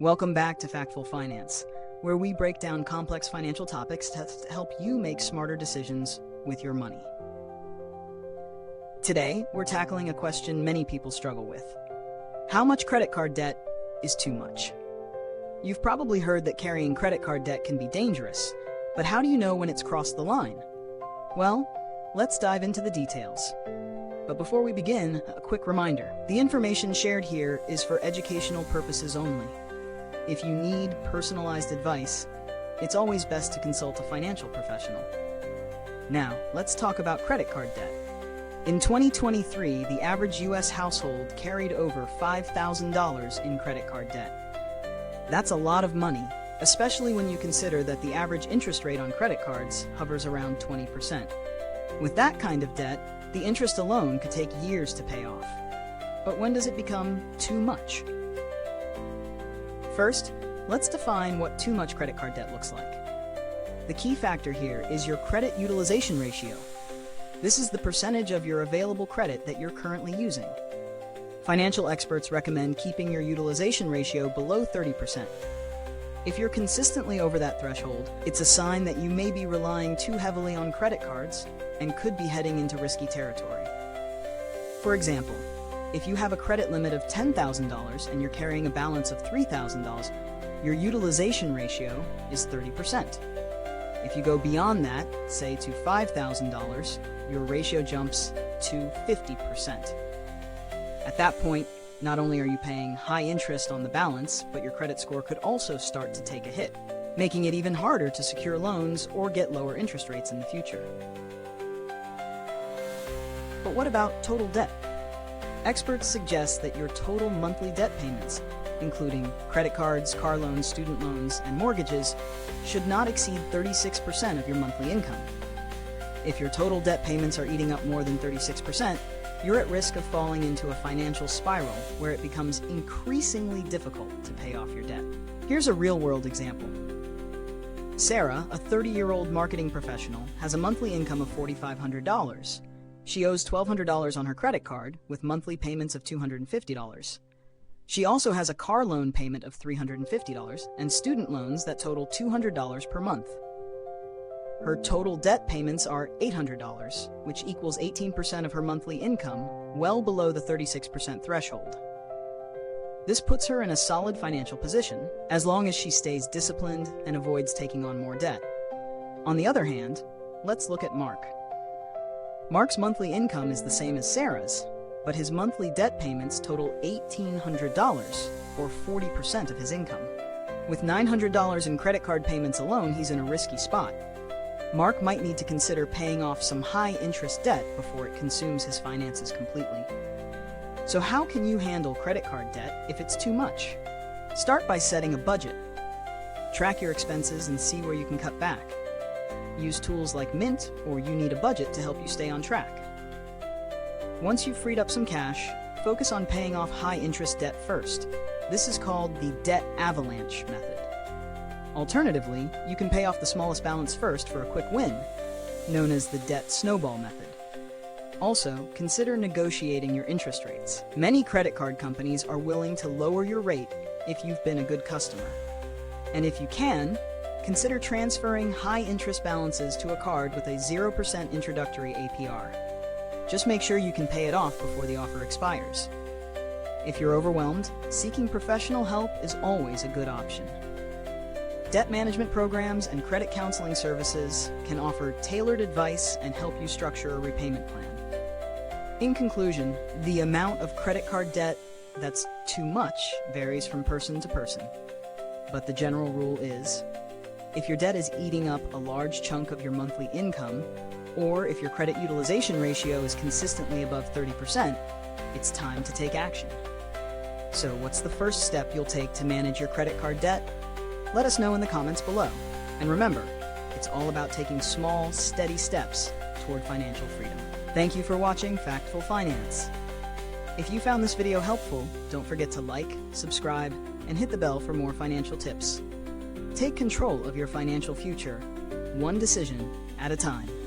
Welcome back to Factful Finance, where we break down complex financial topics to help you make smarter decisions with your money. Today, we're tackling a question many people struggle with. How much credit card debt is too much? You've probably heard that carrying credit card debt can be dangerous, but how do you know when it's crossed the line? Well, let's dive into the details. But before we begin, a quick reminder. The information shared here is for educational purposes only. If you need personalized advice, it's always best to consult a financial professional. Now, let's talk about credit card debt. In 2023, the average U.S. household carried over $5,000 in credit card debt. That's a lot of money, especially when you consider that the average interest rate on credit cards hovers around 20%. With that kind of debt, the interest alone could take years to pay off. But when does it become too much? First, let's define what too much credit card debt looks like. The key factor here is your credit utilization ratio. This is the percentage of your available credit that you're currently using. Financial experts recommend keeping your utilization ratio below 30%. If you're consistently over that threshold, it's a sign that you may be relying too heavily on credit cards and could be heading into risky territory. For example, if you have a credit limit of $10,000 and you're carrying a balance of $3,000, your utilization ratio is 30%. If you go beyond that, say to $5,000, your ratio jumps to 50%. At that point, not only are you paying high interest on the balance, but your credit score could also start to take a hit, making it even harder to secure loans or get lower interest rates in the future. But what about total debt? Experts suggest that your total monthly debt payments, including credit cards, car loans, student loans, and mortgages, should not exceed 36% of your monthly income. If your total debt payments are eating up more than 36%, you're at risk of falling into a financial spiral where it becomes increasingly difficult to pay off your debt. Here's a real-world example. Sarah, a 30-year-old marketing professional, has a monthly income of $4,500. She owes $1,200 on her credit card, with monthly payments of $250. She also has a car loan payment of $350 and student loans that total $200 per month. Her total debt payments are $800, which equals 18% of her monthly income, well below the 36% threshold. This puts her in a solid financial position, as long as she stays disciplined and avoids taking on more debt. On the other hand, let's look at Mark. Mark's monthly income is the same as Sarah's, but his monthly debt payments total $1,800, or 40% of his income. With $900 in credit card payments alone, he's in a risky spot. Mark might need to consider paying off some high-interest debt before it consumes his finances completely. So how can you handle credit card debt if it's too much? Start by setting a budget. Track your expenses and see where you can cut back. Use tools like Mint or You Need a Budget to help you stay on track. Once you've freed up some cash, focus on paying off high-interest debt first. This is called the debt avalanche method. Alternatively, you can pay off the smallest balance first for a quick win, known as the debt snowball method. Also, consider negotiating your interest rates. Many credit card companies are willing to lower your rate if you've been a good customer. And if you can, consider transferring high-interest balances to a card with a 0% introductory APR. Just make sure you can pay it off before the offer expires. If you're overwhelmed, seeking professional help is always a good option. Debt management programs and credit counseling services can offer tailored advice and help you structure a repayment plan. In conclusion, the amount of credit card debt that's too much varies from person to person. But the general rule is, if your debt is eating up a large chunk of your monthly income, or if your credit utilization ratio is consistently above 30%, it's time to take action. So what's the first step you'll take to manage your credit card debt? Let us know in the comments below. And remember, it's all about taking small, steady steps toward financial freedom. Thank you for watching Factful Finance. If you found this video helpful, don't forget to like, subscribe, and hit the bell for more financial tips. Take control of your financial future, one decision at a time.